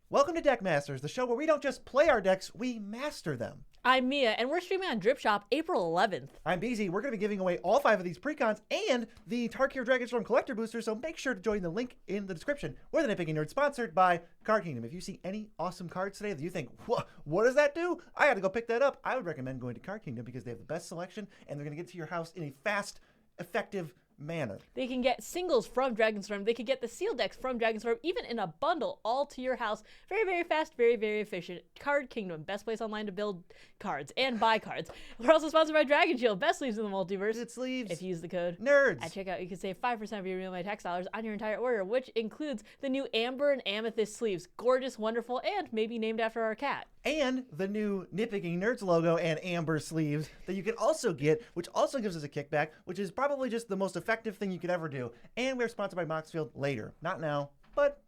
Welcome to Deckmasters, the show where we don't just play our decks, we master them. I'm Mia, and we're streaming on Drip Shop April 11th. I'm BZ. We're going to be giving away all 5 of these Precons and the Tarkir Dragonstorm Collector Booster, so make sure to join the link in the description. We're the Nitpicking Nerd, sponsored by Card Kingdom. If you see any awesome cards today that you think, what does that do? I got to go pick that up. I would recommend going to Card Kingdom because they have the best selection, and they're going to get to your house in a fast, effective manner. They can get singles from Dragonstorm. They could get the sealed decks from Dragonstorm, even in a bundle, all to your house. Very, very fast, very, very efficient. Card Kingdom, best place online to build cards and buy cards. We're also sponsored by Dragon Shield, best sleeves in the multiverse. It sleeves. If you use the code NERDS at checkout, you can save 5% of your real money tax dollars on your entire order, which includes the new Amber and Amethyst sleeves. Gorgeous, wonderful, and maybe named after our cat. And the new Nitpicking Nerds logo and amber sleeves that you can also get, which also gives us a kickback, which is probably just the most effective thing you could ever do. And we're sponsored by Moxfield later. Not now, but,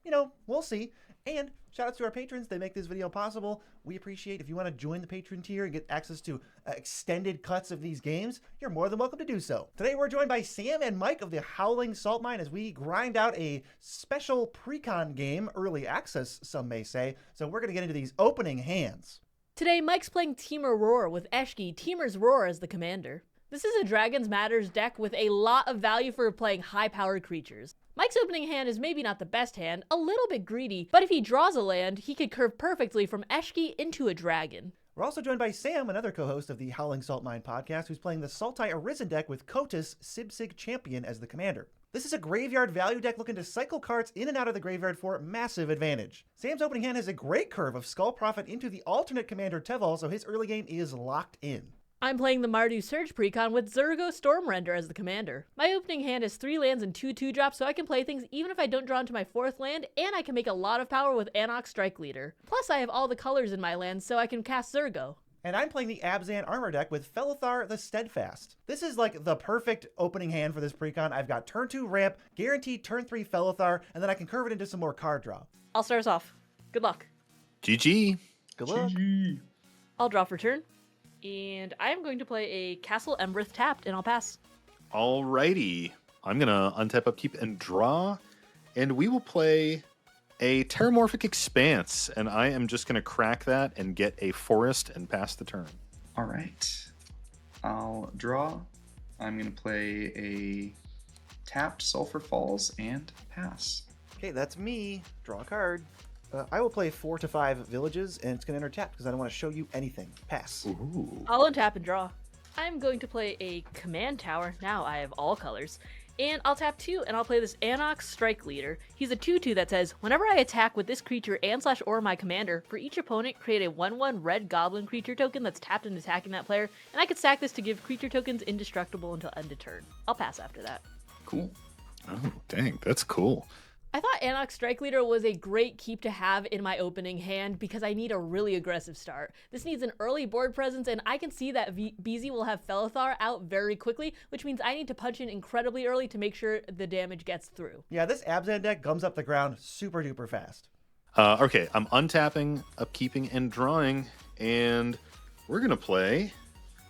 we'll see. And shout out to our patrons. They make this video possible. We appreciate if you want to join the patron tier and get access to extended cuts of these games, you're more than welcome to do so. Today we're joined by Sam and Mike of the Howling Salt Mine as we grind out a special Precon game, early access, some may say. So we're going to get into these opening hands. Today, Mike's playing Temur Roar with Eshki, Temur's Roar as the commander. This is a Dragons Matters deck with a lot of value for playing high-powered creatures. Mike's opening hand is maybe not the best hand, a little bit greedy, but if he draws a land, he could curve perfectly from Eshki into a dragon. We're also joined by Sam, another co-host of the Howling Salt Mine podcast, who's playing the Sultai Arisen deck with Kotis, Sibsig Champion as the commander. This is a graveyard value deck looking to cycle cards in and out of the graveyard for massive advantage. Sam's opening hand has a great curve of Skull Prophet into the alternate commander Teval, so his early game is locked in. I'm playing the Mardu Surge Precon with Zurgo Stormrender as the commander. My opening hand is 3 lands and 2 2-drops, so I can play things even if I don't draw into my 4th land, and I can make a lot of power with Anok Strike Leader. Plus, I have all the colors in my lands, so I can cast Zurgo. And I'm playing the Abzan Armor deck with Felothar the Steadfast. This is like the perfect opening hand for this Precon. I've got turn 2 ramp, guaranteed turn 3 Felothar, and then I can curve it into some more card draw. I'll start us off. Good luck. GG. Good luck. GG. I'll draw for turn. And I am going to play a Castle Embereth tapped, and I'll pass. Alrighty. I'm going to untap, upkeep, and draw. And we will play a Terramorphic Expanse. And I am just going to crack that and get a forest and pass the turn. All right. I'll draw. I'm going to play a tapped Sulphur Falls and pass. Okay, that's me. Draw a card. I will play 4 to 5 villages, and it's going to enter tapped because I don't want to show you anything. Pass. Ooh. I'll untap and draw. I'm going to play a Command Tower. Now I have all colors. And I'll tap 2, and I'll play this Anok Strike Leader. He's a 2/2 that says, whenever I attack with this creature and/or my commander, for each opponent, create a 1/1 red goblin creature token that's tapped and attacking that player, and I could stack this to give creature tokens indestructible until end of turn. I'll pass after that. Cool. Oh, dang. That's cool. I thought Anok Strike Leader was a great keep to have in my opening hand because I need a really aggressive start. This needs an early board presence, and I can see that BZ will have Felothar out very quickly, which means I need to punch in incredibly early to make sure the damage gets through. Yeah, this Abzan deck gums up the ground super duper fast. Okay, I'm untapping, upkeeping, and drawing. And we're going to play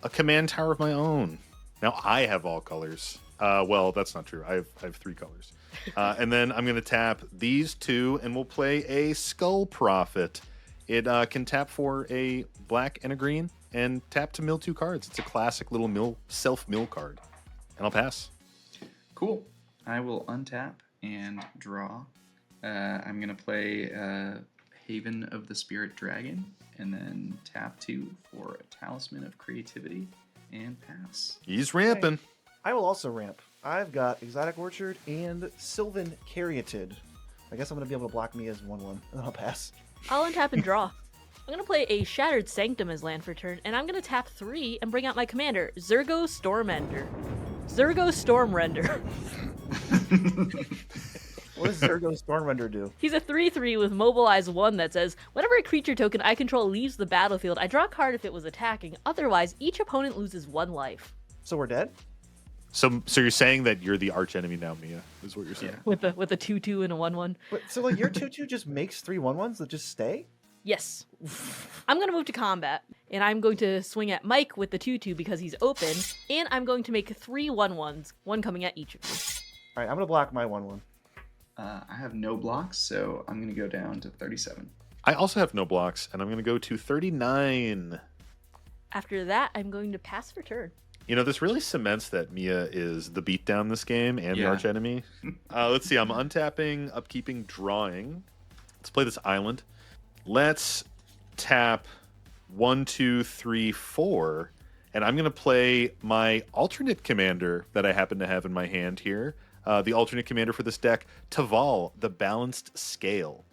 a Command Tower of my own. Now I have all colors. Well, that's not true. I have 3 colors. And then I'm going to tap these 2, and we'll play a Skull Prophet. It can tap for a black and a green, and tap to mill 2 cards. It's a classic little self-mill card. And I'll pass. Cool. I will untap and draw. I'm going to play Haven of the Spirit Dragon, and then tap 2 for a Talisman of Creativity, and pass. He's ramping. Okay. I will also ramp. I've got Exotic Orchard and Sylvan Caryatid. I guess I'm going to be able to block me as 1/1, and I'll pass. I'll untap and draw. I'm going to play a Shattered Sanctum as land for turn, and I'm going to tap 3 and bring out my commander, Zurgo Stormrender. Zurgo Stormrender. What does Zurgo Stormrender do? He's a 3/3 with Mobilize 1 that says, whenever a creature token I control leaves the battlefield, I draw a card if it was attacking. Otherwise, each opponent loses 1 life. So we're dead? So you're saying that you're the arch enemy now, Mia, is what you're saying? Yeah. With a 2/2 and a 1/1. But, so like your 2/2 just makes 3 1/1s that just stay? Yes. I'm going to move to combat, and I'm going to swing at Mike with the 2/2 because he's open, and I'm going to make 3 1/1s, 1 coming at each of you. All right, I'm going to block my 1/1. I have no blocks, so I'm going to go down to 37. I also have no blocks, and I'm going to go to 39. After that, I'm going to pass for turn. You know, this really cements that Mia is the beatdown this game and the Yeah. archenemy. Let's see. I'm untapping, upkeeping, drawing. Let's play this island. Let's tap 1, 2, 3, 4. And I'm going to play my alternate commander that I happen to have in my hand here. The alternate commander for this deck, Taval, the Balanced Scale.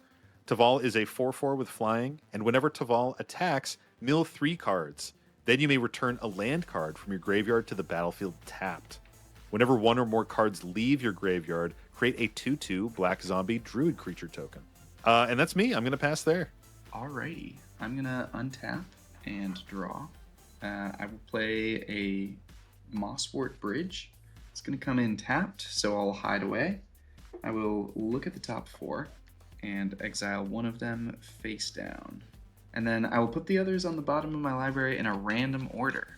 Taval is a 4/4 with flying, and whenever Taval attacks, mill 3 cards. Then you may return a land card from your graveyard to the battlefield tapped. Whenever one or more cards leave your graveyard, create a 2/2 black zombie druid creature token. And that's me. I'm going to pass there. Alrighty. I'm going to untap and draw. I will play a Mosswort Bridge. It's going to come in tapped, so I'll hide away. I will look at the top 4 and exile one of them face down. And then I will put the others on the bottom of my library in a random order,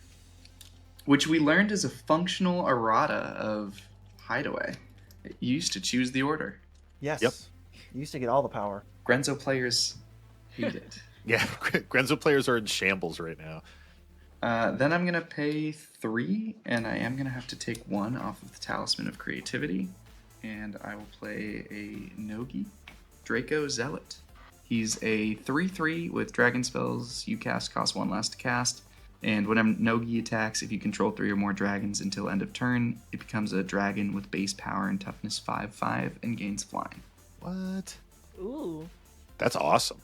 which we learned is a functional errata of Hideaway. You used to choose the order. Yes. Yep. You used to get all the power. Grenzo players hate it. Yeah, Grenzo players are in shambles right now. Then I'm going to pay 3, and I am going to have to take 1 off of the Talisman of Creativity. And I will play a Nogi, Draco Zealot. He's a 3/3 with dragon spells you cast cost 1 less to cast. And whenever Nogi attacks, if you control 3 or more dragons until end of turn, it becomes a dragon with base power and toughness 5/5 and gains flying. What? Ooh. That's awesome.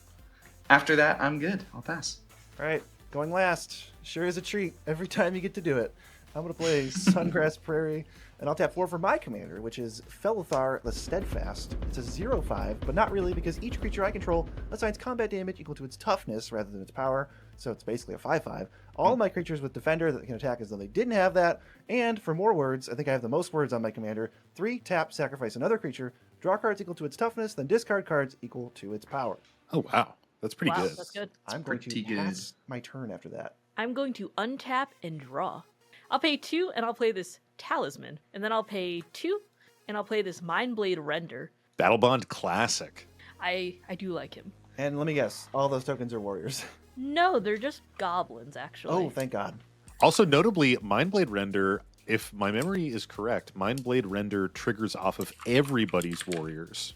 After that, I'm good. I'll pass. All right, going last. Sure is a treat every time you get to do it. I'm going to play Sungrass Prairie, and I'll tap 4 for my commander, which is Felothar the Steadfast. It's a 0/5, but not really because each creature I control assigns combat damage equal to its toughness rather than its power, so it's basically a 5/5. All of my creatures with Defender that can attack as though they didn't have that, and for more words, I think I have the most words on my commander, 3, tap, sacrifice another creature, draw cards equal to its toughness, then discard cards equal to its power. Oh, wow. That's pretty Wow, good. that's good. I'm going to pretty good. pass my turn after that. I'm going to untap and draw. I'll pay 2 and I'll play this Talisman. And then I'll pay 2 and I'll play this Mindblade Render. Battle Bond Classic. I do like him. And let me guess, all those tokens are warriors. No, they're just goblins, actually. Oh, thank God. Also, notably, Mindblade Render, if my memory is correct, Mindblade Render triggers off of everybody's warriors.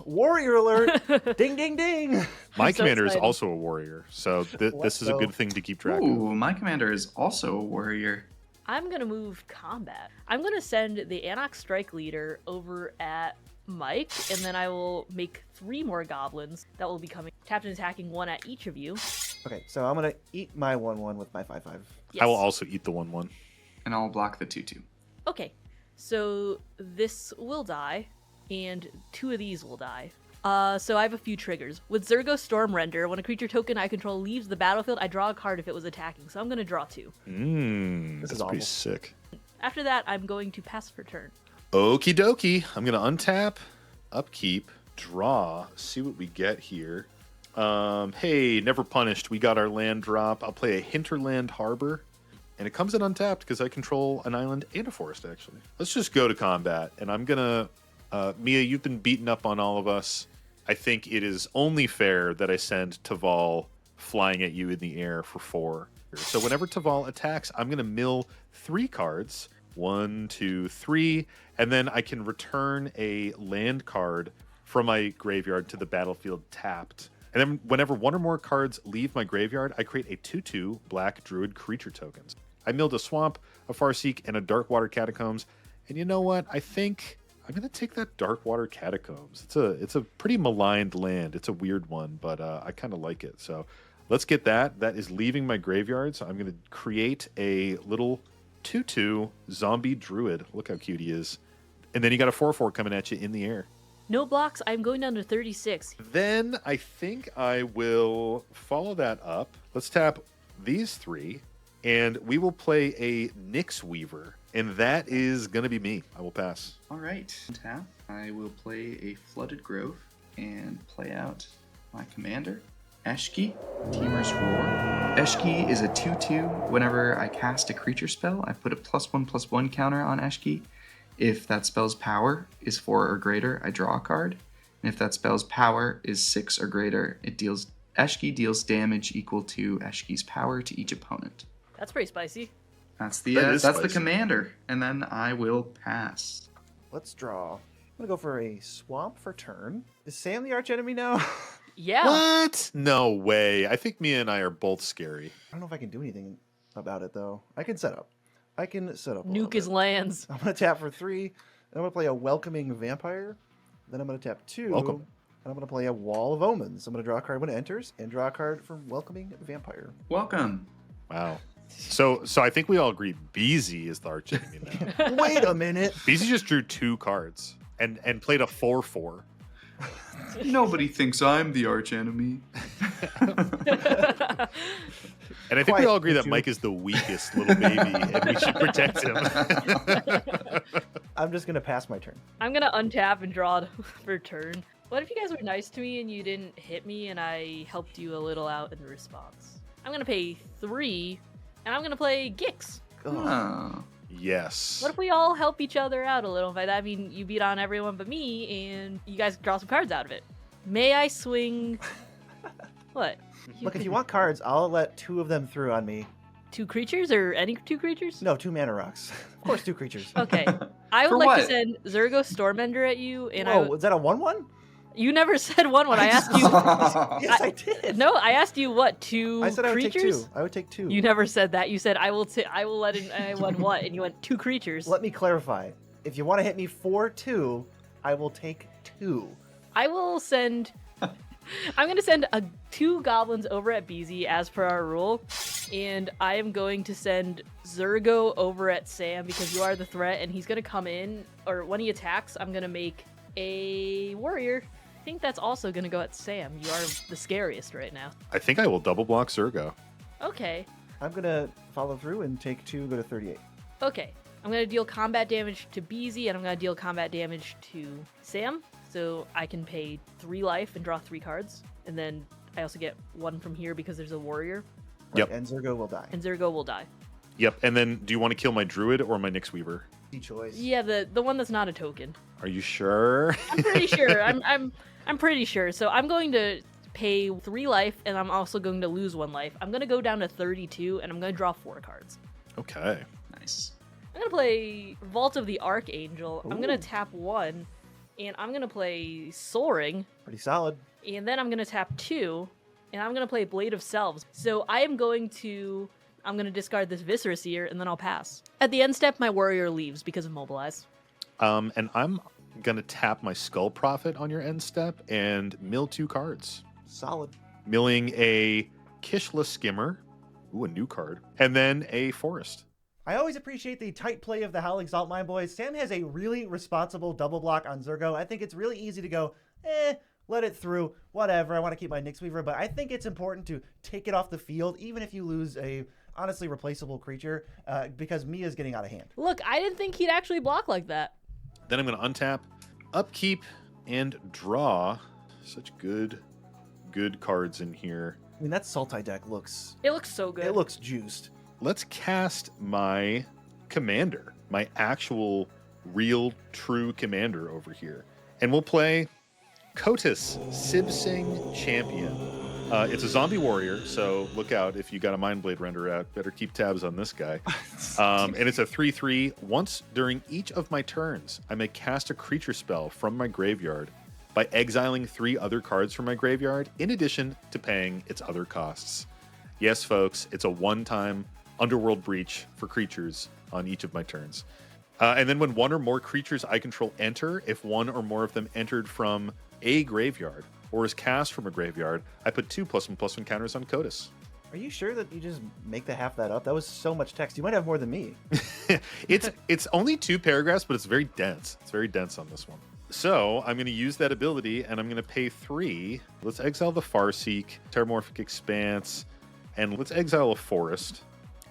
Warrior alert! Ding, ding, ding! My so commander is excited. also a warrior, so this is a go. good thing to keep track of. Ooh, my commander is also a warrior. I'm going to move combat. I'm going to send the Anok Strike Leader over at Mike, and then I will make 3 more goblins that will be coming, tapped and attacking 1 at each of you. Okay, so I'm going to eat my 1/1 with my 5/5. Yes. I will also eat the 1/1. And I'll block the 2/2. Okay, so this will die, and 2 of these will die. So I have a few triggers. With Zurgo Storm Render, when a creature token I control leaves the battlefield, I draw a card if it was attacking. So I'm going to draw 2. This That's is pretty awful. sick. After that, I'm going to pass for turn. Okie dokie. I'm going to untap, upkeep, draw, see what we get here. Hey, Never Punished. We got our land drop. I'll play a Hinterland Harbor. And it comes in untapped because I control an island and a forest, actually. Let's just go to combat. And I'm going to... Mia, you've been beaten up on all of us. I think it is only fair that I send Taval flying at you in the air for 4. So whenever Taval attacks, I'm going to mill 3 cards. 1, 2, 3. And then I can return a land card from my graveyard to the battlefield tapped. And then whenever 1 or more cards leave my graveyard, I create a 2/2 black druid creature tokens. I milled a swamp, a Farseek, and a Darkwater Catacombs. And you know what? I think I'm going to take that Darkwater Catacombs. It's a pretty maligned land. It's a weird one, but I kind of like it. So let's get that. That is leaving my graveyard. So I'm going to create a little 2/2 zombie druid. Look how cute he is. And then you got a 4/4 coming at you in the air. No blocks, I'm going down to 36. Then I think I will follow that up. Let's tap these 3, and we will play a Nyx Weaver. And that is going to be me. I will pass. All right. Tap. I will play a Flooded Grove and play out my commander, Eshki, Teamer's Roar. Eshki is a 2/2. Whenever I cast a creature spell, I put a +1/+1 counter on Eshki. If that spell's power is 4 or greater, I draw a card. If that spell's power is 6 or greater, Eshki deals damage equal to Eshki's power to each opponent. That's pretty spicy. That's That is the spicy. commander, and then I will pass. Let's draw. I'm gonna go for a swamp for turn. Is Sam the archenemy now? Yeah. What? No way. I think Mia and I are both scary. I don't know if I can do anything about it though. I can set up. a Nuke little his bit. lands. I'm gonna tap for 3. And I'm gonna play a Welcoming Vampire. Then I'm gonna tap 2. Welcome. And I'm gonna play a Wall of Omens. I'm gonna draw a card when it enters, and draw a card from Welcoming Vampire. Welcome. Wow. So I think we all agree BZ is the archenemy now. Wait a minute. BZ just drew 2 cards and played a 4/4. Nobody thinks I'm the archenemy. And I think we all agree Quiet, that you Mike is the weakest little baby, and we should protect him. I'm just gonna pass my turn. I'm gonna untap and draw for turn. What if you guys were nice to me and you didn't hit me and I helped you a little out in response? I'm gonna pay 3, and I'm gonna play Gix. Ugh. Oh. Yes. What if we all help each other out a little? By that I mean you beat on everyone but me, and you guys draw some cards out of it. May I swing? What? Look, if you want cards, I'll let 2 of them through on me. 2 creatures or any 2 creatures? No, 2 mana rocks. Of course, 2 creatures. Okay. I For would like to what? send Zurgo Stormender at you, and Whoa, was that a 1/1? you never said 1 when I asked you. Yes, I did. No, I asked you what 2 I said I would creatures. take 2. I would take 2. You never said that. You said I will let in. I went what? And you went 2 creatures. Let me clarify. If you want to hit me for 2, I will take 2. I will send. I'm going to send 2 goblins over at BZ as per our rule, and I am going to send Zurgo over at Sam because you are the threat, and he's going to come in, or when he attacks, I'm going to make a warrior. I think that's also going to go at Sam. You are the scariest right now. I think I will double block Zurgo. Okay. I'm going to follow through and take 2, go to 38. Okay. I'm going to deal combat damage to BZ, and I'm going to deal combat damage to Sam. So I can pay 3 life and draw 3 cards. And then I also get 1 from here because there's a warrior. Right, Yep. And Zurgo will die. And Zurgo will die. Yep. And then do you want to kill my druid or my Nyx Weaver? Easy choice. Yeah, the one that's not a token. Are you sure? I'm pretty sure. I'm pretty sure. So I'm going to pay 3 life, and I'm also going to lose 1 life. I'm going to go down to 32, and I'm going to draw 4 cards. Okay. Nice. I'm going to play Vault of the Archangel. I'm going Ooh. to tap 1, and I'm going to play Soaring. Pretty solid. And then I'm going to tap 2, and I'm going to play Blade of Selves. So I'm going to discard this Viscera Seer, and then I'll pass. At the end step, my warrior leaves because of Mobilize. And I'm gonna tap my Skull Prophet on your end step and mill 2 cards. Solid. Milling a Kishla Skimmer, ooh, a new card, and then a Forest. I always appreciate the tight play of the Howling Salt Mine boys. Sam has a really responsible double block on Zurgo. I think it's really easy to go, let it through, whatever. I want to keep my Nyx Weaver, but I think it's important to take it off the field, even if you lose a honestly replaceable creature, because Mia's getting out of hand. Look, I didn't think he'd actually block like that. Then I'm gonna untap, upkeep, and draw. Such good cards in here. I mean, that Sultai deck looks, It looks so good. it looks juiced. Let's cast my commander, my actual, real, true commander over here. And we'll play Kotis, Sibsing Champion. It's a zombie warrior, so look out if you got a Mindblade render out. Better keep tabs on this guy. And it's a 3/3. Once during each of my turns, I may cast a creature spell from my graveyard by exiling 3 other cards from my graveyard, in addition to paying its other costs. Yes, folks, it's a one-time Underworld Breach for creatures on each of my turns. And then when 1 or more creatures I control enter, if 1 or more of them entered from a graveyard or is cast from a graveyard, I put 2+1/+1 counters on Kotis. Are you sure that you just make half that up? That was so much text. You might have more than me. It's only 2 paragraphs, but it's very dense. It's very dense on this one. So I'm going to use that ability, and I'm going to pay 3. Let's exile the Farseek, Terramorphic Expanse, and let's exile a Forest.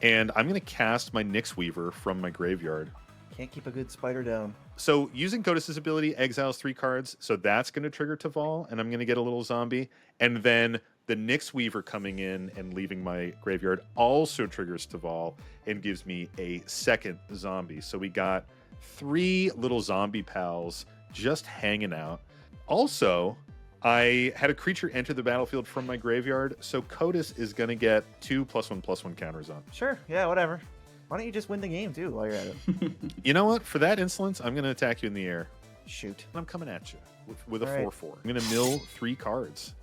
And I'm going to cast my Nyx Weaver from my graveyard. Can't keep a good spider down. So using Kotis' ability exiles 3 cards, so that's going to trigger Taval, and I'm going to get a little zombie. And then the Nyx Weaver coming in and leaving my graveyard also triggers Taval and gives me a second zombie. So we got 3 little zombie pals just hanging out. Also, I had a creature enter the battlefield from my graveyard, so Kotis is going to get 2+1/+1 counters on. Sure. Yeah, whatever. Why don't you just win the game, too, while you're at it? You know what? For that insolence, I'm going to attack you in the air. Shoot. I'm coming at you with a All right. 4/4. I'm going to mill 3 cards.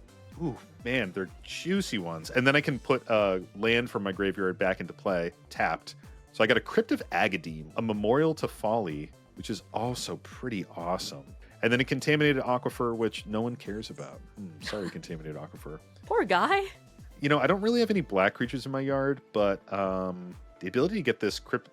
Ooh, man, they're juicy ones. And then I can put a land from my graveyard back into play, tapped. So I got a Crypt of Agademe, a Memorial to Folly, which is also pretty awesome. And then a Contaminated Aquifer, which no one cares about. Sorry, Contaminated Aquifer. Poor guy. You know, I don't really have any black creatures in my yard, but the ability to get this Crypt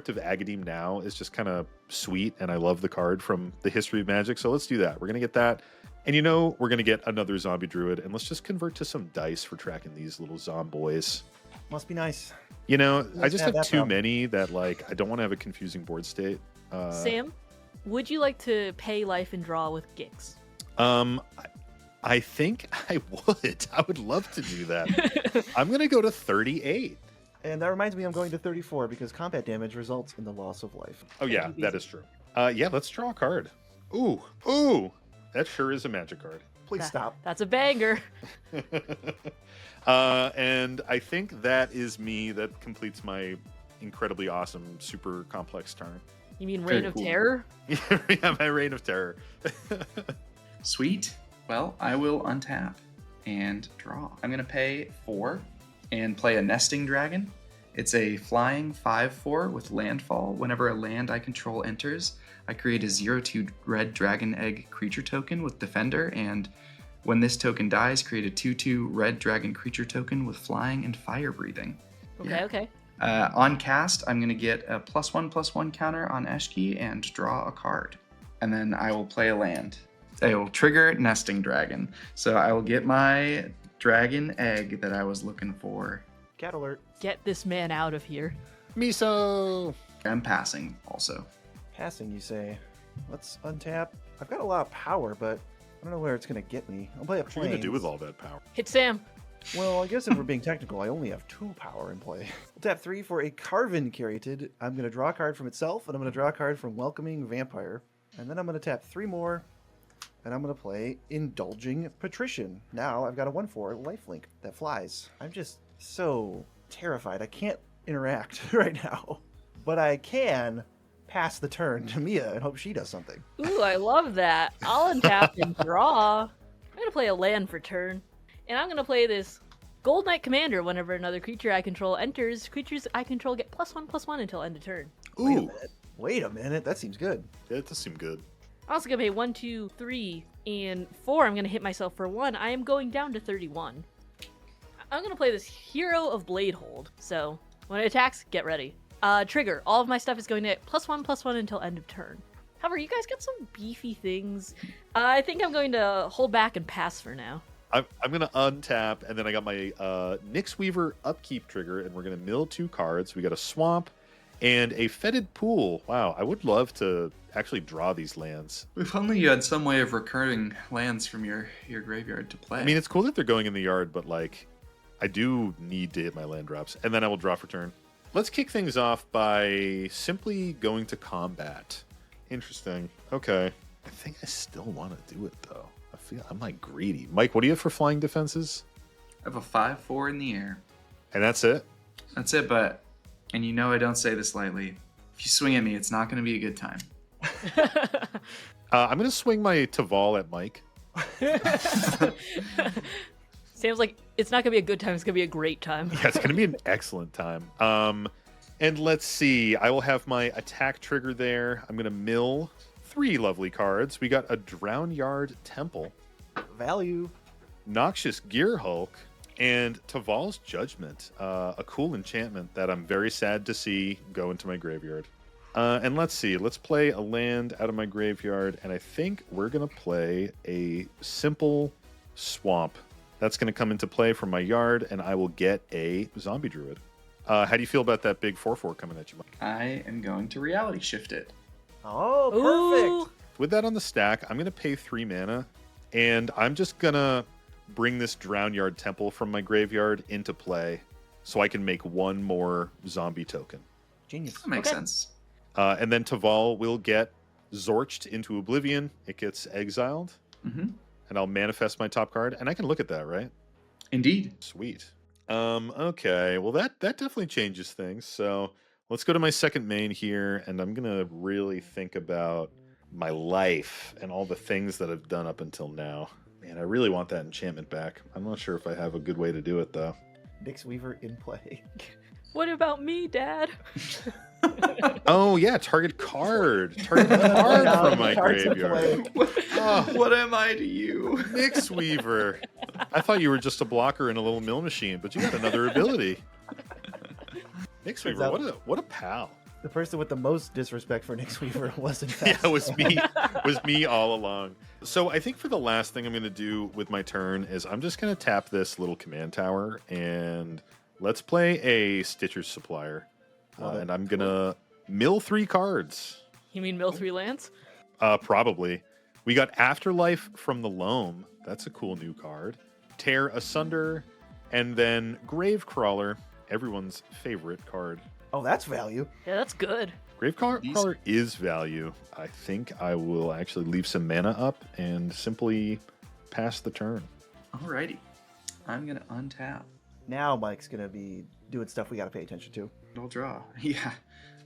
of Agademe now is just kind of sweet, and I love the card from the History of Magic, so let's do that. We're going to get that. And you know, we're going to get another Zombie Druid, and let's just convert to some dice for tracking these little zomboys. Must be nice. You know, I Let's just have have that too problem. many that, like, I don't want to have a confusing board state. Sam, would you like to pay life and draw with Gix? I think I would. I would love to do that. I'm going to go to 38. And that reminds me I'm going to 34 because combat damage results in the loss of life. Oh, yeah, that is true. Yeah, let's draw a card. Ooh. That sure is a magic card. Please stop. That's a banger. And I think that is me. That completes my incredibly awesome, super complex turn. You mean Very Reign of cool. Terror? Yeah, my Reign of Terror. Sweet. Well, I will untap and draw. I'm going to pay 4 and play a Nesting Dragon. It's a flying 5/4 with landfall. Whenever a land I control enters, I create a 0/2 red dragon egg creature token with Defender, and when this token dies, create a 2/2 red dragon creature token with flying and fire breathing. Okay. On cast, I'm going to get a +1/+1 counter on Eshki and draw a card. And then I will play a land. I will trigger Nesting Dragon. So I will get my dragon egg that I was looking for. Cat alert. Get this man out of here. Miso! I'm passing also. Passing, you say. Let's untap. I've got a lot of power, but I don't know where it's going to get me. I'll play a What are you going Plains. to do with all that power? Hit Sam. Well, I guess if we're being technical, I only have 2 power in play. We'll tap 3 for a Carven Caryatid. I'm going to draw a card from itself, and I'm going to draw a card from Welcoming Vampire. And then I'm going to tap 3 more, and I'm going to play Indulging Patrician. Now I've got a 1/4 lifelink that flies. I'm just so terrified. I can't interact right now. But I can pass the turn to Mia and hope she does something. Ooh, I love that. I'll untap and draw. I'm going to play a land for turn. And I'm going to play this Gold Knight Commander. Whenever another creature I control enters, creatures I control get +1/+1 until end of turn. Ooh, Wait a minute. That seems good. that does seem good. I'm also going to pay 1, 2, 3, and 4. I'm going to hit myself for 1. I am going down to 31. I'm going to play this Hero of Bladehold. So when it attacks, get ready. Trigger. All of my stuff is going to get +1/+1 until end of turn. However, you guys got some beefy things. I think I'm going to hold back and pass for now. I'm going to untap, and then I got my Nyx Weaver upkeep trigger, and we're going to mill 2 cards. We got a Swamp and a Fetid Pool. Wow, I would love to actually draw these lands. If only you had some way of recurring lands from your graveyard to play. I mean, it's cool that they're going in the yard, but, like, I do need to hit my land drops, and then I will draw for turn. Let's kick things off by simply going to combat. Interesting. Okay. I think I still want to do it, though. I'm like greedy. Mike, what do you have for flying defenses? I have a 5/4 in the air. And that's it? That's it, but, and you know I don't say this lightly, if you swing at me, it's not going to be a good time. I'm going to swing my Taval at Mike. Sam's like, it's not going to be a good time. It's going to be a great time. Yeah, it's going to be an excellent time. And let's see. I will have my attack trigger there. I'm going to mill 3 lovely cards. We got a Drownyard Temple, Value. Noxious Gear Hulk, and Taval's Judgment, a cool enchantment that I'm very sad to see go into my graveyard. And let's see, let's play a land out of my graveyard, and I think we're going to play a simple Swamp. That's going to come into play from my yard, and I will get a Zombie Druid. How do you feel about that big 4/4 coming at you, Mike? I am going to reality shift it. Oh, perfect. Ooh. With that on the stack, I'm going to pay 3 mana, and I'm just going to bring this Drownyard Temple from my graveyard into play so I can make 1 more zombie token. Genius. That makes Okay. sense. And then Taval will get Zorched into Oblivion. It gets exiled. Mm-hmm. and I'll manifest my top card, and I can look at that, right? Indeed. Sweet. Okay. Well, that definitely changes things. So let's go to my second main here, and I'm gonna really think about my life and all the things that I've done up until now. Man, I really want that enchantment back. I'm not sure if I have a good way to do it though. Nyx Weaver in play. What about me, Dad? Oh yeah, target card. Target card from my Cards in graveyard. play. Oh, What am I to you? Nyx Weaver. I thought you were just a blocker in a little mill machine, but you got another ability. Nyx Weaver, out- what a pal. The person with the most disrespect for Nyx Weaver was in fact. Yeah, it was me all along. So I think for the last thing I'm going to do with my turn is I'm just going to tap this little command tower and let's play a Stitcher's Supplier. And I'm going to mill 3 cards. You mean mill 3 lands? Probably. We got Afterlife from the Loam. That's a cool new card. Tear Asunder, and then Gravecrawler, everyone's favorite card. Oh, that's value. Yeah, that's good. Gravecrawler is value. I think I will actually leave some mana up and simply pass the turn. Alrighty. I'm going to untap. Now Mike's gonna be doing stuff we gotta pay attention to. I'll draw. Yeah.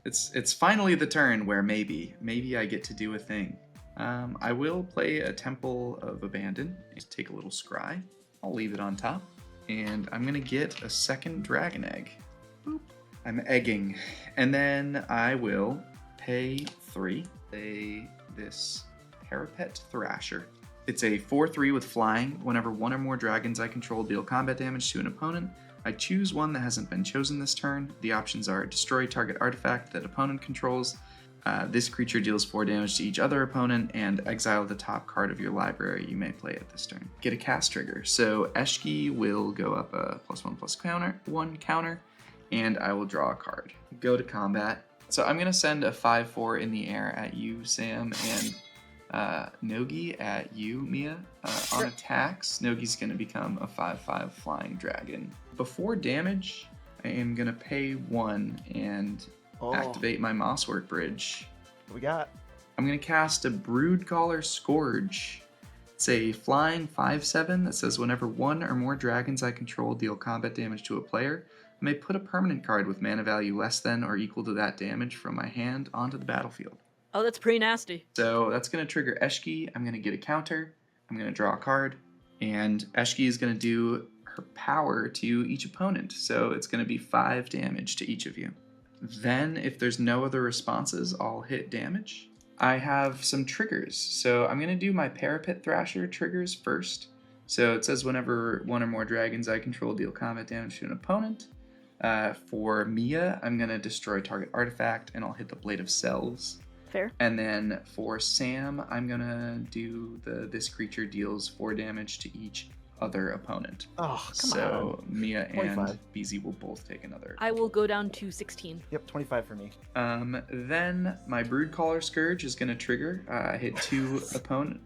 It's finally the turn where maybe I get to do a thing. I will play a Temple of Abandon. Just take a little scry. I'll leave it on top. And I'm going to get a second dragon egg. Boop. I'm egging. And then I will pay 3. This Parapet Thrasher. It's a 4/3 with flying. Whenever one or more dragons I control deal combat damage to an opponent, I choose one that hasn't been chosen this turn. The options are destroy target artifact that opponent controls. This creature deals 4 damage to each other opponent, and exile the top card of your library you may play at this turn. Get a cast trigger. So Eshki will go up a +1/+1 counter, and I will draw a card. Go to combat. So I'm going to send a 5/4 in the air at you, Sam, and Nogi at you, Mia. On attacks, Nogi's going to become a 5/5 flying dragon. Before damage, I am going to pay 1 and activate my Mosswork Bridge. What we got? I'm going to cast a Broodcaller Scourge. It's a flying 5/7 that says whenever one or more dragons I control deal combat damage to a player, I may put a permanent card with mana value less than or equal to that damage from my hand onto the battlefield. Oh, that's pretty nasty. So that's going to trigger Eshki. I'm going to get a counter. I'm going to draw a card. And Eshki is going to do her power to each opponent. So it's going to be 5 damage to each of you. Then, if there's no other responses, I'll hit damage. I have some triggers. So I'm going to do my Parapet Thrasher triggers first. So it says whenever one or more dragons I control deal combat damage to an opponent. For Mia, I'm going to destroy target artifact, and I'll hit the Blade of Selves. Fair. And then for Sam, I'm going to do this creature deals 4 damage to each other opponent. Oh, come So Mia and 25. BZ will both take another. I will go down to 16. Yep, 25 for me. Then my Broodcaller Scourge is going to trigger. I hit 2 opponent.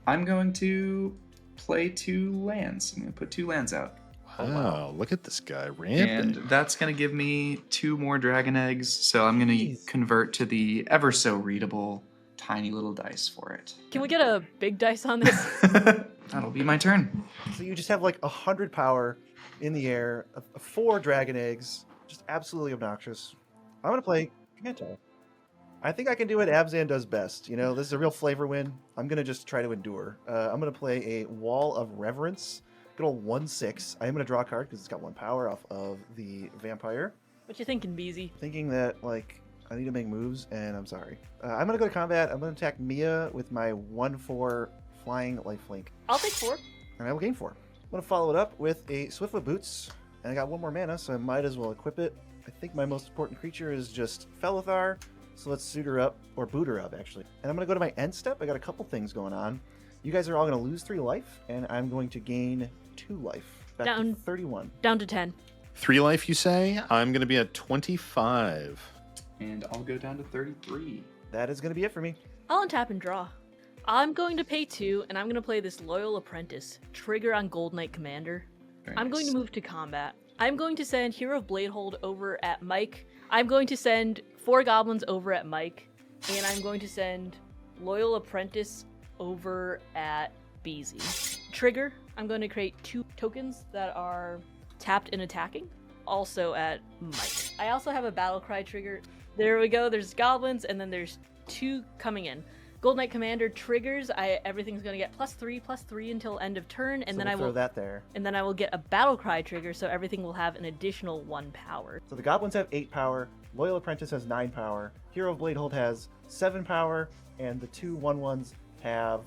I'm going to play 2 lands. I'm going to put 2 lands out. Wow, look at this guy rampant. And that's going to give me 2 more dragon eggs. So I'm going to Jeez. convert to the ever so readable tiny little dice for it. Can we get a big dice on this? That'll be my turn. So you just have like 100 power in the air, 4 dragon eggs, just absolutely obnoxious. I'm gonna play Command Tower. I think I can do what Abzan does best. You know, this is a real flavor win. I'm gonna just try to endure. I'm gonna play a Wall of Reverence. Good old 1/6. I am gonna draw a card because it's got 1 power off of the vampire. What you thinking, Beezy? Thinking that like I need to make moves, and I'm sorry. I'm gonna go to combat. I'm gonna attack Mia with my 1/4 flying lifelink. I'll take 4. And I will gain 4. I'm going to follow it up with a Swiftfoot Boots. And I got 1 more mana, so I might as well equip it. I think my most important creature is just Felothar. So let's suit her up, or boot her up, actually. And I'm going to go to my end step. I got a couple things going on. You guys are all going to lose 3 life, and I'm going to gain 2 life. Back Down. to 31. Down to 10. 3 life, you say? I'm going to be at 25. And I'll go down to 33. That is going to be it for me. I'll untap and draw. I'm going to pay 2, and I'm going to play this Loyal Apprentice. Trigger on Gold Knight Commander. Very I'm going nice. to move to combat. I'm going to send Hero of Bladehold over at Mike. I'm going to send 4 Goblins over at Mike. And I'm going to send Loyal Apprentice over at Beezy. Trigger, I'm going to create 2 tokens that are tapped and attacking, also at Mike. I also have a battle cry trigger. There we go, there's goblins, and then there's 2 coming in. Gold Knight Commander triggers, everything's going to get +3/+3 until end of turn, and So then we'll I throw will that there. and then I will get a battle cry trigger, so everything will have an additional 1 power. So the goblins have 8 power, Loyal Apprentice has 9 power, Hero of Bladehold has 7 power, and the 2 1/1s have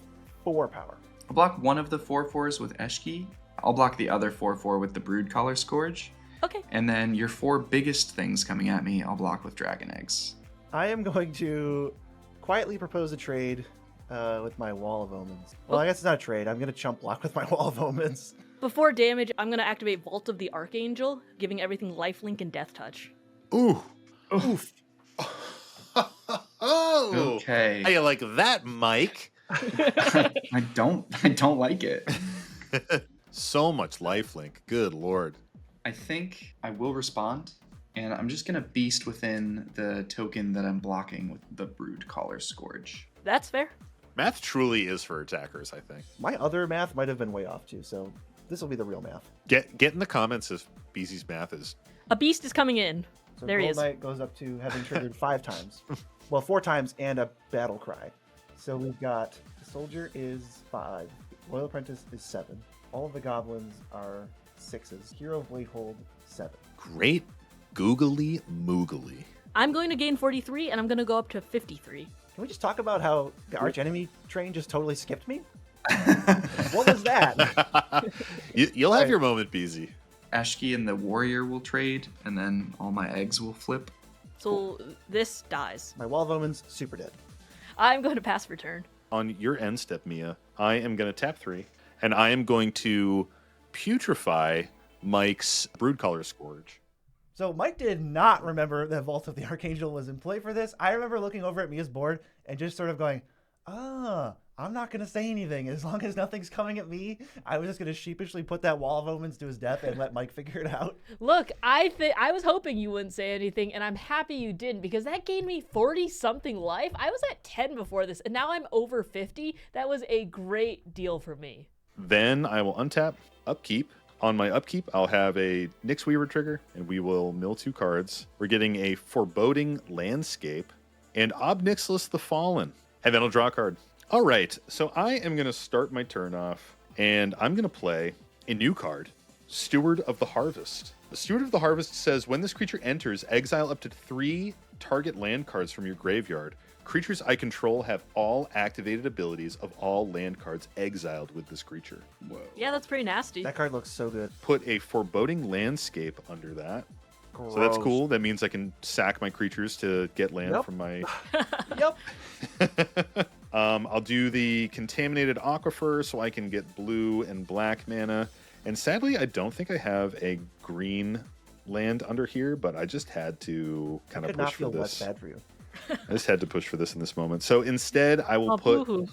4 power. I'll block one of the 4/4s with Eshki. I'll block the other 4/4 with the Brood Collar Scourge. Okay. And then your 4 biggest things coming at me, I'll block with Dragon Eggs. I am going to quietly propose a trade with my Wall of Omens. Well, I guess it's not a trade. I'm going to chump block with my Wall of Omens. Before damage, I'm going to activate Vault of the Archangel, giving everything lifelink and death touch. Ooh. Oof. Oh. Okay. How you like that, Mike? I don't like it. So much lifelink. Good lord. I think I will respond, and I'm just gonna beast within the token that I'm blocking with the Brood Collar Scourge. That's fair. Math truly is for attackers, I think. My other math might have been way off too, so this will be the real math. Get in the comments if BZ's math is. A beast is coming in. So There he Gold is. Knight goes up to having triggered 5 times. Well, 4 times and a battle cry. So we've got the soldier is 5, Loyal Apprentice is 7. All of the goblins are 6s. Hero of Bladehold 7. Great googly moogly. I'm going to gain 43, and I'm going to go up to 53. Can we just talk about how the arch enemy train just totally skipped me? What was that? You'll have your moment, BZ. Eshki and the Warrior will trade, and then all my eggs will flip. So this dies. My Wall of Omens super dead. I'm going to pass for turn. On your end step, Mia, I am going to tap 3, and I am going to putrefy Mike's Brood Collar Scourge. So Mike did not remember that Vault of the Archangel was in play for this. I remember looking over at Mia's board and just sort of going, I'm not going to say anything. As long as nothing's coming at me, I was just going to sheepishly put that Wall of Omens to his death and let Mike figure it out. Look, I was hoping you wouldn't say anything, and I'm happy you didn't, because that gained me 40-something life. I was at 10 before this, and now I'm over 50. That was a great deal for me. Then I will untap, upkeep. On my upkeep, I'll have a Nyx Weaver trigger, and we will mill 2 cards. We're getting a Foreboding Landscape and Ob Nixilis the Fallen. And then I'll draw a card. All right, so I am going to start my turn off, and I'm going to play a new card, Steward of the Harvest. The Steward of the Harvest says, when this creature enters, exile up to 3 target land cards from your graveyard. Creatures I control have all activated abilities of all land cards exiled with this creature. Whoa. Yeah, that's pretty nasty. That card looks so good. Put a Foreboding Landscape under that. So that's Gross. cool. That means I can sack my creatures to get land Yep. from my... Yep. I'll do the Contaminated Aquifer so I can get blue and black mana. And sadly, I don't think I have a green land under here, but I just had to kind of Could not push for feel less this. bad for you. I just had to push for this in this moment. So instead, I will Oh, put boo-hoo.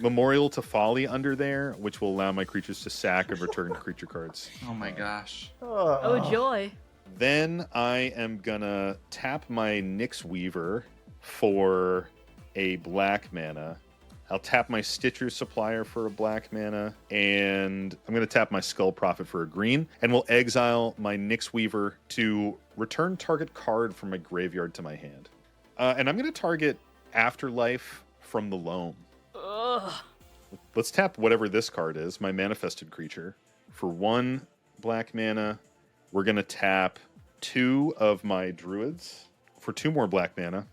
Memorial to Folly under there, which will allow my creatures to sack and return creature cards. Oh my gosh. Oh, joy. Then I am gonna tap my Nyx Weaver for a black mana. I'll tap my Stitcher Supplier for a black mana, and I'm gonna tap my Skull Prophet for a green, and we'll exile my Nyx Weaver to return target card from my graveyard to my hand. And I'm gonna target Afterlife from the Loam. Ugh. Let's tap whatever this card is, my Manifested Creature. For 1 black mana, we're going to tap 2 of my Druids for 2 more black mana.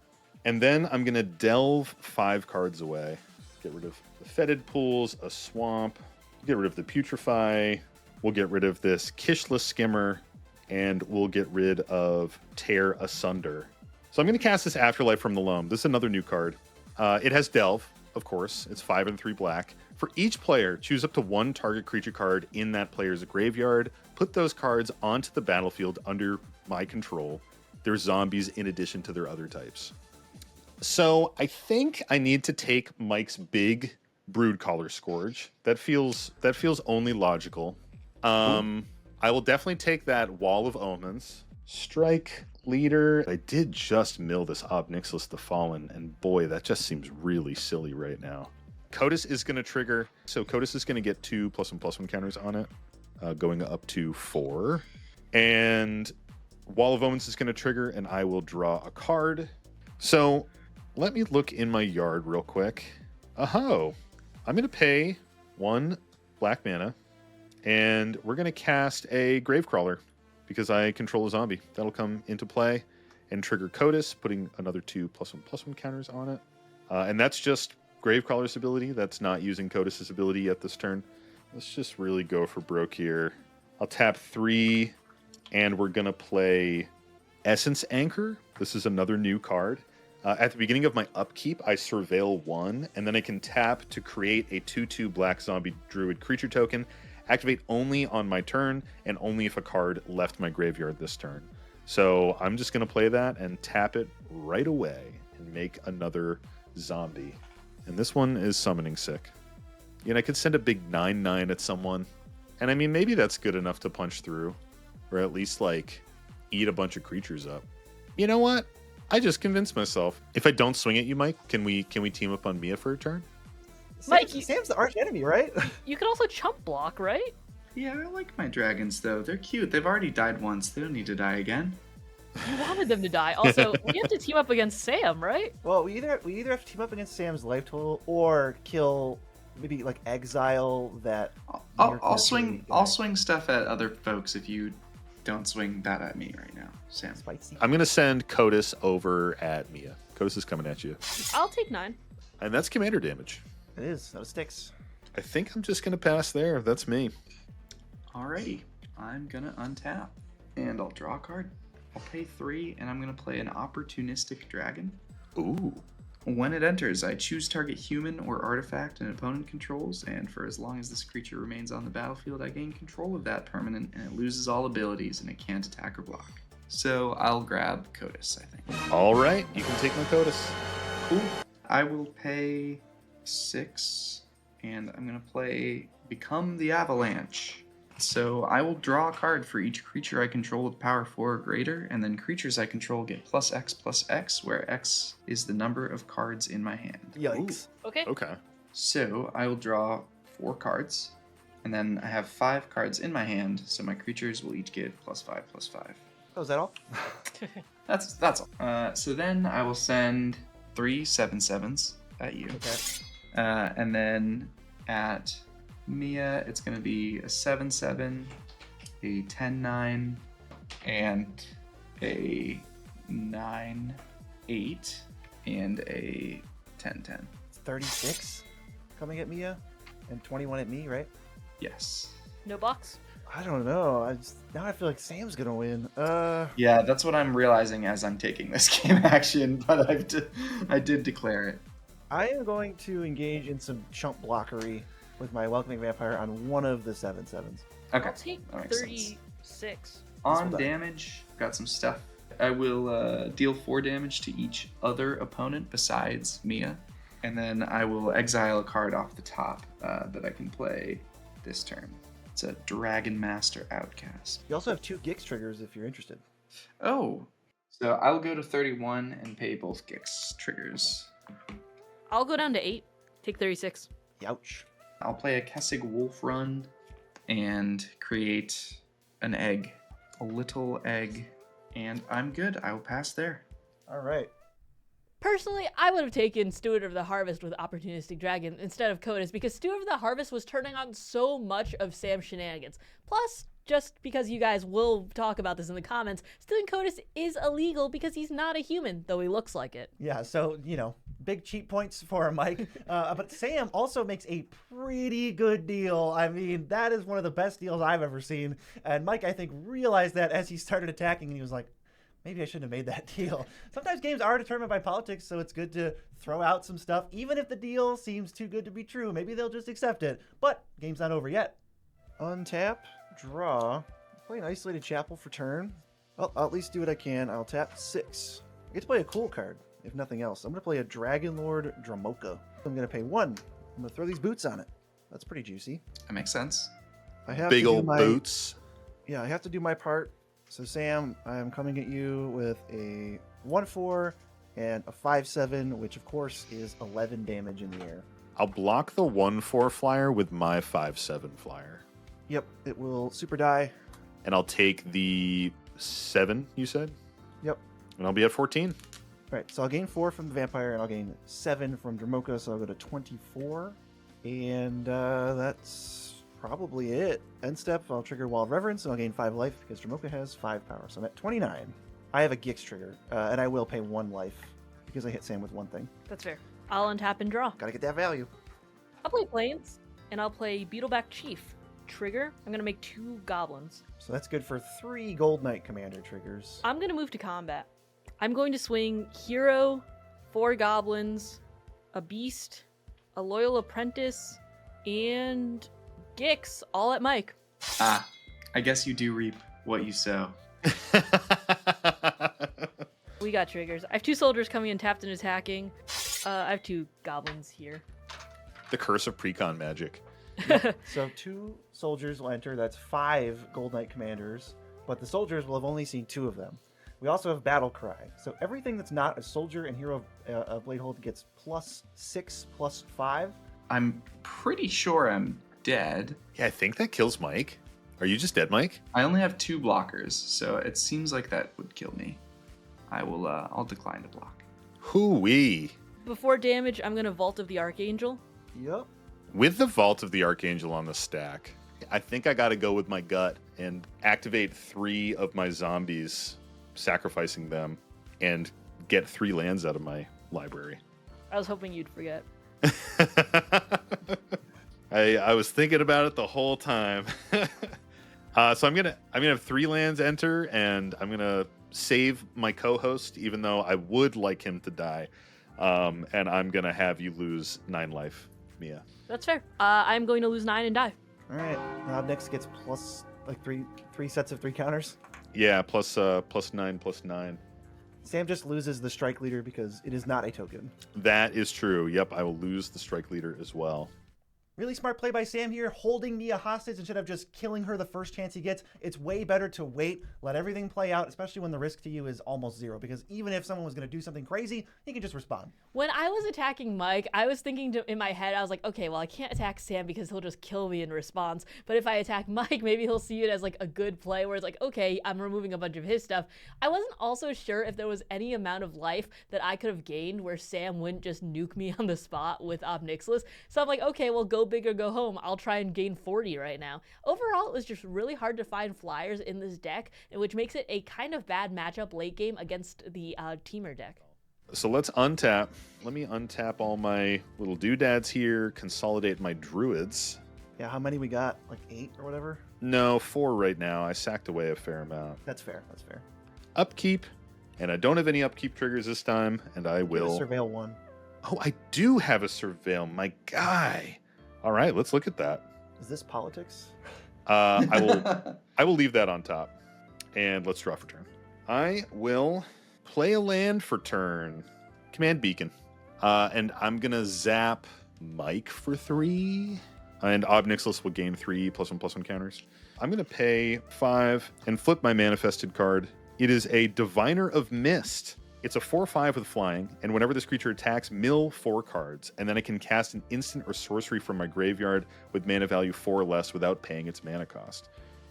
And then I'm going to delve 5 cards away. Get rid of the Fetid Pools, a Swamp, get rid of the Putrefy, we'll get rid of this Kishla Skimmer, and we'll get rid of Tear Asunder. So I'm going to cast this Afterlife from the Loam. This is another new card. It has Delve, of course. It's 5 and 3 black. For each player, choose up to 1 target creature card in that player's graveyard. Put those cards onto the battlefield under my control. They're zombies in addition to their other types. So I think I need to take Mike's big Brood Collar Scourge. That feels only logical. I will definitely take that Wall of Omens. Strike Leader. I did just mill this Ob Nixilis the Fallen, and boy, that just seems really silly right now. Kotis is going to trigger. So Kotis is going to get 2 +1/+1 counters on it, going up to 4. And Wall of Omens is going to trigger, and I will draw a card. So let me look in my yard real quick. Oh, I'm going to pay 1 black mana, and we're going to cast a Gravecrawler because I control a zombie. That'll come into play and trigger Kotis, putting another 2 +1/+1 counters on it. And that's just Gravecrawler's ability. That's not using Kotis' ability yet this turn. Let's just really go for broke here. I'll tap 3, and we're going to play Essence Anchor. This is another new card. At the beginning of my upkeep, I surveil 1, and then I can tap to create a 2/2 black zombie druid creature token. Activate only on my turn, and only if a card left my graveyard this turn. So I'm just going to play that and tap it right away and make another zombie. And this one is summoning sick. I could send a big 9/9 at someone. And I mean, maybe that's good enough to punch through. Or at least, like, eat a bunch of creatures up. You know what? I just convinced myself. If I don't swing at you, Mike, can we team up on Mia for a turn? Mike, Sam's the arch enemy, right? You can also chump block, right? Yeah, I like my dragons, though. They're cute. They've already died once. They don't need to die again. You wanted them to die. Also, we have to team up against Sam, right? Well, we either have to team up against Sam's life total or kill, maybe like exile that. I'll swing stuff at other folks if you don't swing that at me right now, Sam. Spicy. I'm going to send Kotis over at Mia. Kotis is coming at you. I'll take 9. And that's commander damage. It is. That sticks. I think I'm just going to pass there. That's me. Alrighty, I'm gonna untap, and I'll draw a card. I'll pay 3, and I'm gonna play an Opportunistic Dragon. Ooh. When it enters, I choose target human or artifact an opponent controls, and for as long as this creature remains on the battlefield, I gain control of that permanent, and it loses all abilities, and it can't attack or block. So I'll grab Kotis, I think. All right, you can take my Kotis. Cool. I will pay 6, and I'm gonna play Become the Avalanche. So I will draw a card for each creature I control with power 4 or greater, and then creatures I control get +X/+X, where X is the number of cards in my hand. Yikes. Okay. Okay. So I will draw 4 cards, and then I have 5 cards in my hand, so my creatures will each get +5/+5. Oh, is that all? That's all. So then I will send 3 7/7s at you. Okay. And then at Mia, it's going to be a 7/7, a 10/9, and a 9/8, and a 10/10. It's 36 coming at Mia and 21 at me, right? Yes. No box? I don't know. Now I feel like Sam's gonna win. Yeah, that's what I'm realizing as I'm taking this game action, but I did declare it. I am going to engage in some chump blockery with my Welcoming Vampire on one of the 7/7s. Okay. I'll take that makes sense. 36. On damage, got some stuff. I will deal 4 damage to each other opponent besides Mia, and then I will exile a card off the top that I can play this turn. It's a Dragon Master Outcast. You also have 2 Gix triggers if you're interested. Oh, so I'll go to 31 and pay both Gix triggers. I'll go down to 8. Take 36. Youch. I'll play a Kessig Wolf Run and create an egg, a little egg, and I'm good. I will pass there. All right. Personally, I would have taken Steward of the Harvest with Opportunistic Dragon instead of Kotis because Steward of the Harvest was turning on so much of Sam's shenanigans. Plus, just because you guys will talk about this in the comments, stealing Kotis is illegal because he's not a human, though he looks like it. Yeah, so, big cheat points for Mike. But Sam also makes a pretty good deal. I mean, that is one of the best deals I've ever seen. And Mike, I think, realized that as he started attacking, and he was like, maybe I shouldn't have made that deal. Sometimes games are determined by politics, so it's good to throw out some stuff. Even if the deal seems too good to be true, maybe they'll just accept it. But game's not over yet. Untap, draw, play an Isolated Chapel for turn. Well, I'll at least do what I can. I'll tap 6. I get to play a cool card, if nothing else. I'm going to play a Dragon Lord Dramoka. I'm going to pay 1. I'm going to throw these boots on it. That's pretty juicy. That makes sense. I have Big to do old my, boots. Yeah, I have to do my part. So Sam, I'm coming at you with a 1/4 and a 5/7, which of course is 11 damage in the air. I'll block the 1/4 flyer with my 5/7 flyer. Yep, it will super die. And I'll take the 7, you said? Yep. And I'll be at 14. All right, so I'll gain 4 from the vampire, and I'll gain 7 from Dromoka, so I'll go to 24. And that's probably it. End step, I'll trigger Wall of Reverence, and I'll gain 5 life because Dromoka has 5 power. So I'm at 29. I have a Gix trigger, and I will pay 1 life because I hit Sam with 1 thing. That's fair. I'll untap and draw. Gotta get that value. I'll play Plains, and I'll play Beetleback Chief. Trigger, I'm going to make 2 goblins. So that's good for 3 Gold Knight Commander triggers. I'm going to move to combat. I'm going to swing Hero, 4 goblins, a Beast, a Loyal Apprentice, and Gix, all at Mike. Ah, I guess you do reap what you sow. We got triggers. I have 2 soldiers coming in tapped and attacking. I have 2 goblins here. The curse of Precon magic. So 2 soldiers will enter. That's 5 Gold Knight Commanders, but the soldiers will have only seen 2 of them. We also have Battle Cry. So everything that's not a soldier and hero of Bladehold gets +6, +5. I'm pretty sure I'm dead. Yeah, I think that kills Mike. Are you just dead, Mike? I only have 2 blockers, so it seems like that would kill me. I'll decline to block. Hoo-wee. Before damage, I'm going to Vault of the Archangel. Yep. With the Vault of the Archangel on the stack, I think I got to go with my gut and activate 3 of my zombies, sacrificing them, and get 3 lands out of my library. I was hoping you'd forget. I was thinking about it the whole time. So I'm gonna have 3 lands enter, and I'm gonna save my co-host, even though I would like him to die. And I'm gonna have you lose 9 life, Mia. That's fair. I'm going to lose 9 and die. All right. Now next gets three sets of 3 counters. Yeah, plus 9/9. Sam just loses the strike leader because it is not a token. That is true. Yep, I will lose the strike leader as well. Really smart play by Sam here, holding Mia hostage instead of just killing her the first chance he gets. It's way better to wait, let everything play out, especially when the risk to you is almost 0, because even if someone was going to do something crazy, he can just respond. When I was attacking Mike, I was thinking in my head, I was like, okay, well, I can't attack Sam because he'll just kill me in response. But if I attack Mike, maybe he'll see it as like a good play where it's like, okay, I'm removing a bunch of his stuff. I wasn't also sure if there was any amount of life that I could have gained where Sam wouldn't just nuke me on the spot with Obnixilis. So I'm like, okay, well, go big or go home. I'll try and gain 40 right now. Overall, it was just really hard to find flyers in this deck, which makes it a kind of bad matchup late game against the Teamer deck. So let's untap. Let me untap all my little doodads here, consolidate my druids. Yeah, how many we got? Like 8 or whatever? No, 4 right now. I sacked away a fair amount. That's fair. That's fair. Upkeep, and I don't have any upkeep triggers this time, and I will... Surveil 1. Oh, I do have a Surveil, my guy. All right, let's look at that. Is this politics? I will leave that on top. And let's draw for turn. I will play a land for turn. Command Beacon. And I'm going to zap Mike for 3. And Obnixilis will gain 3 +1/+1 counters. I'm going to pay 5 and flip my manifested card. It is a Diviner of Mist. It's a 4/5 with flying, and whenever this creature attacks, mill 4 cards, and then I can cast an instant or sorcery from my graveyard with mana value 4 or less without paying its mana cost.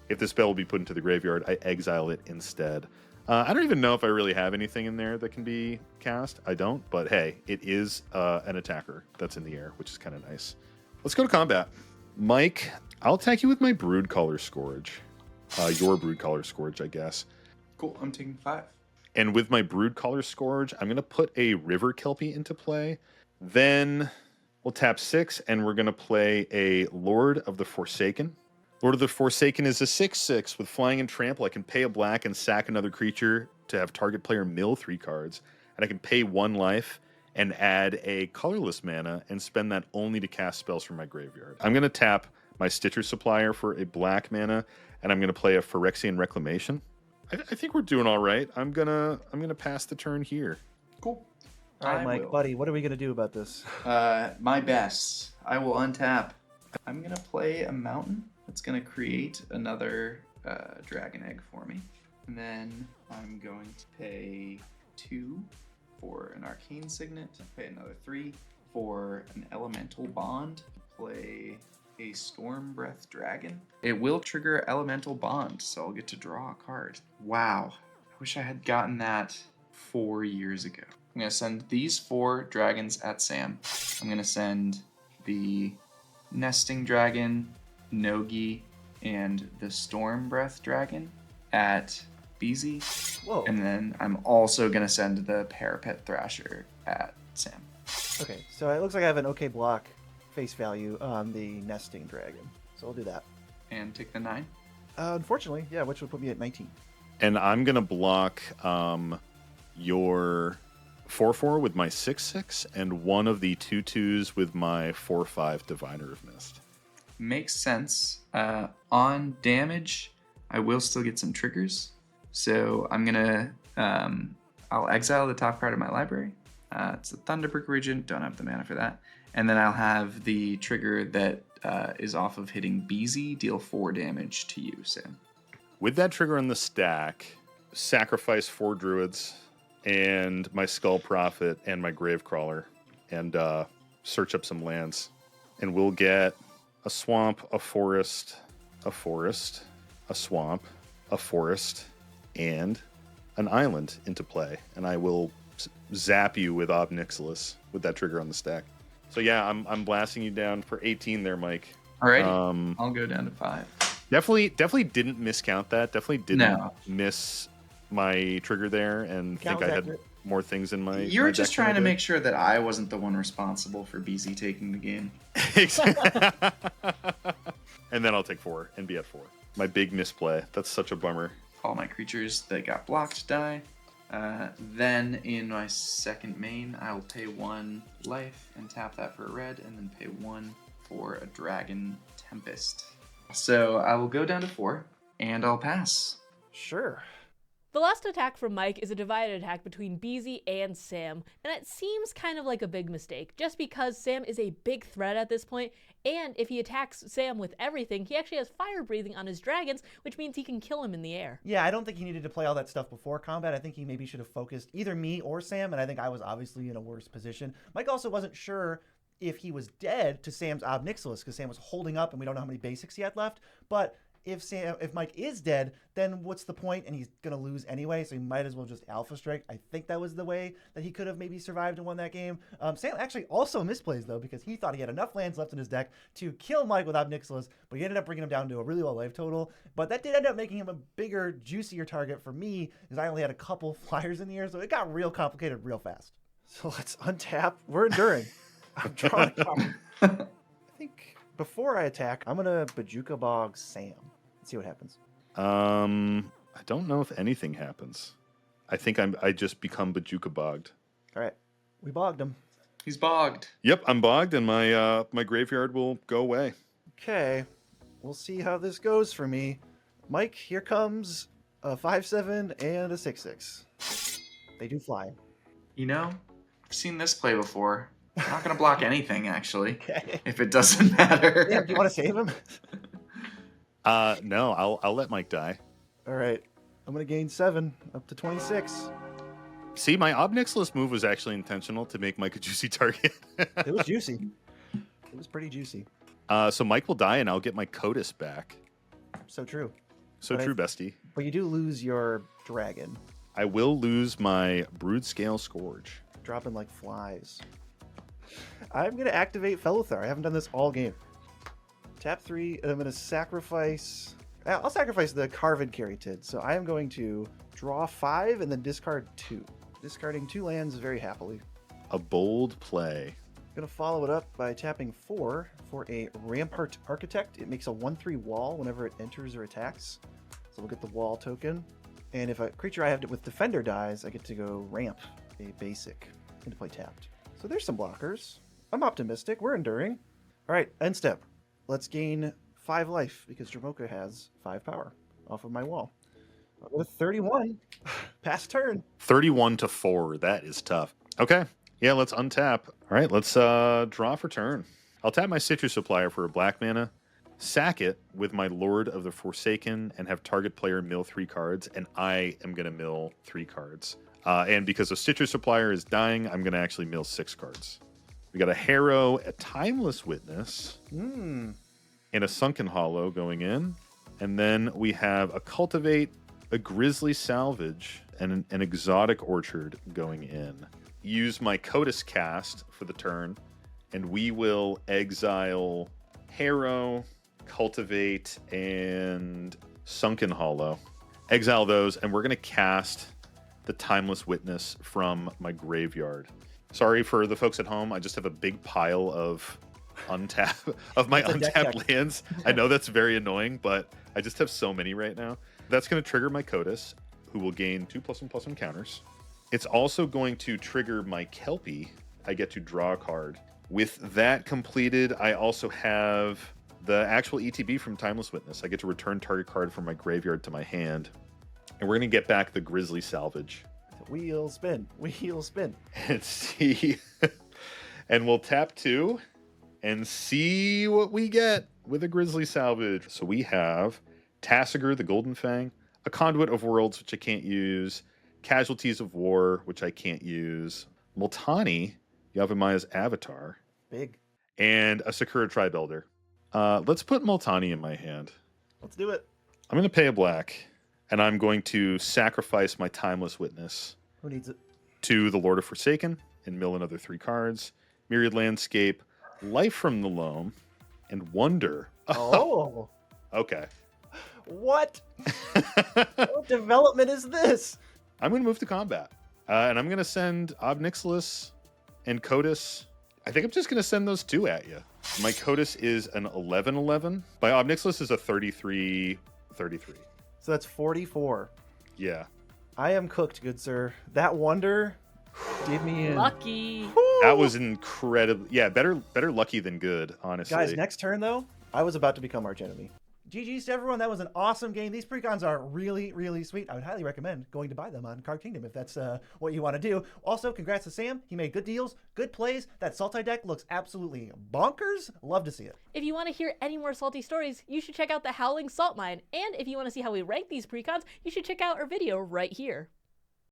If the spell will be put into the graveyard, I exile it instead. I don't even know if I really have anything in there that can be cast. I don't, but hey, it is an attacker that's in the air, which is kind of nice. Let's go to combat. Mike, I'll attack you with my Broodcaller Scourge. Your Broodcaller Scourge, I guess. Cool, I'm taking 5. And with my Broodcaller Scourge, I'm going to put a River Kelpie into play. Then we'll tap 6, and we're going to play a Lord of the Forsaken. Lord of the Forsaken is a 6/6 with flying and trample. I can pay a black and sack another creature to have target player mill 3 cards. And I can pay 1 life and add a colorless mana and spend that only to cast spells from my graveyard. I'm going to tap my Stitcher Supplier for a black mana, and I'm going to play a Phyrexian Reclamation. I think we're doing all right. I'm gonna pass the turn here. Cool. All right, I Mike, will. buddy, what are we going to do about this? My best. I will untap. I'm going to play a mountain that's going to create another dragon egg for me. And then I'm going to pay 2 for an arcane signet. Pay another 3 for an elemental bond, play a Storm Breath Dragon. It will trigger elemental bond, so I'll get to draw a card. Wow, I wish I had gotten that 4 years ago. I'm gonna send these 4 dragons at Sam. I'm gonna send the Nesting Dragon, Nogi, and the Storm Breath Dragon at BZ. Whoa. And then I'm also gonna send the Parapet Thrasher at Sam. Okay, so it looks like I have an okay block face value on the Nesting Dragon. So I'll do that. And take the 9. Unfortunately, yeah, which would put me at 19. And I'm going to block your 4/4 with my 6/6 and one of the 2/2s with my 4/5 Diviner of Mist. Makes sense. On damage, I will still get some triggers. So I'm gonna, I'll exile the top card of my library. It's a Thunderbrook Regent, don't have the mana for that. And then I'll have the trigger that is off of hitting BZ, deal 4 damage to you, Sam. With that trigger on the stack, sacrifice 4 druids and my Skull Prophet and my Gravecrawler and search up some lands. And we'll get a swamp, a forest, a forest, a swamp, a forest, and an island into play. And I will zap you with Ob Nixilis with that trigger on the stack. So yeah, I'm blasting you down for 18 there, Mike. Alrighty, I'll go down to 5. Definitely didn't miscount that. Definitely didn't miss my trigger there and Count think I accurate. had more things in my. You were my just deck than I trying to did. make sure that I wasn't the one responsible for BZ taking the game. And then I'll take 4 and be at 4. My big misplay. That's such a bummer. All my creatures that got blocked die. Then in my second main, I'll pay 1 life and tap that for a red, and then pay 1 for a Dragon Tempest. So I will go down to 4, and I'll pass. Sure. The last attack from Mike is a divided attack between BZ and Sam, and it seems kind of like a big mistake, just because Sam is a big threat at this point, and if he attacks Sam with everything, he actually has fire breathing on his dragons, which means he can kill him in the air. Yeah, I don't think he needed to play all that stuff before combat. I think he maybe should have focused either me or Sam, and I think I was obviously in a worse position. Mike also wasn't sure if he was dead to Sam's Ob Nixilis, because Sam was holding up and we don't know how many basics he had left, but if Mike is dead, then what's the point? And he's gonna lose anyway, so he might as well just Alpha Strike. I think that was the way that he could have maybe survived and won that game. Sam actually also misplays though, because he thought he had enough lands left in his deck to kill Mike with Ob Nixilis, but he ended up bringing him down to a really low life total. But that did end up making him a bigger, juicier target for me, because I only had a couple flyers in the air, so it got real complicated real fast. So let's untap. We're enduring. I'm drawing a card. I think before I attack, I'm gonna Bajuka Bog Sam. See what happens. I don't know if anything happens. I think I just become Bajuka bogged. All right, we bogged him. He's bogged. Yep, I'm bogged, and my graveyard will go away. Okay, we'll see how this goes for me. Mike, here comes a 5/7 and a 6/6. They do fly. You know, I've seen this play before. I'm not going to block anything, actually, Okay. if it doesn't matter. Yeah, do you want to save him? No, I'll let Mike die. All right, I'm gonna gain 7 up to 26. See, my Ob Nixilis move was actually intentional to make Mike a juicy target. It was juicy. It was pretty juicy. So Mike will die, and I'll get my Kotis back. So true. So But true, bestie. But you do lose your dragon, I will lose my Brood Scale Scourge. dropping like flies. I'm gonna activate Felothar. I haven't done this all game. Tap 3, and I'm gonna sacrifice. I'll sacrifice the Carven Caryatid. So I am going to draw 5 and then discard 2. Discarding 2 lands very happily. A bold play. I'm gonna follow it up by tapping 4 for a Rampart Architect. It makes a 1/3 wall whenever it enters or attacks. So we'll get the wall token. And if a creature I have with Defender dies, I get to go ramp a basic into play tapped. So there's some blockers. I'm optimistic. We're enduring. All right, end step. Let's gain 5 life because Dramoka has 5 power off of my wall. I'll go to 31. Pass turn. 31 to 4. That is tough. Okay. Yeah, let's untap. All right, let's draw for turn. I'll tap my Citrus Supplier for a black mana, sack it with my Lord of the Forsaken, and have target player mill 3 cards, and I am going to mill 3 cards. And because the Citrus Supplier is dying, I'm going to actually mill 6 cards. We got a Harrow, a Timeless Witness, Hmm. and a Sunken Hollow going in. And then we have a Cultivate, a Grizzly Salvage, and an Exotic Orchard going in. Use my Kotis cast for the turn, and we will exile Harrow, Cultivate, and Sunken Hollow. Exile those, and we're going to cast the Timeless Witness from my graveyard. Sorry for the folks at home. I just have a big pile of my It's a deck untapped lands. I know that's very annoying, but I just have so many right now. That's going to trigger my Kotis, who will gain 2+1/+1 counters. It's also going to trigger my Kelpie. I get to draw a card. With that completed, I also have the actual ETB from Timeless Witness. I get to return target card from my graveyard to my hand. And we're going to get back the Grizzly Salvage. Wheel spin. Wheel spin. And see. And we'll tap 2 and see what we get with a Grizzly Salvage. So we have Tassiger, the Golden Fang, a Conduit of Worlds, which I can't use, Casualties of War, which I can't use, Multani, Yavimai's Avatar, Big. and a Sakura Tribelder. Let's put Multani in my hand. Let's do it. I'm going to pay a black, and I'm going to sacrifice my Timeless Witness Who needs it? to the Lord of Forsaken and mill another 3 cards, Myriad Landscape, Life from the Loam, and Wonder. Oh. Okay. What? What development is this? I'm going to move to combat. And I'm going to send Ob Nixilis and Kotis. I think I'm just going to send those 2 at you. My Kotis is an 11/11. My Ob Nixilis is a 33/33. So that's 44. Yeah. I am cooked, good sir. That wonder did me in. Lucky. That was incredible. Yeah, better lucky than good, honestly. Guys, next turn, though, I was about to become arch enemy. GG's to everyone. That was an awesome game. These precons are really, really sweet. I would highly recommend going to buy them on Card Kingdom if that's what you want to do. Also, congrats to Sam. He made good deals, good plays. That Sultai deck looks absolutely bonkers. Love to see it. If you want to hear any more salty stories, you should check out the Howling Salt Mine. And if you want to see how we rank these precons, you should check out our video right here.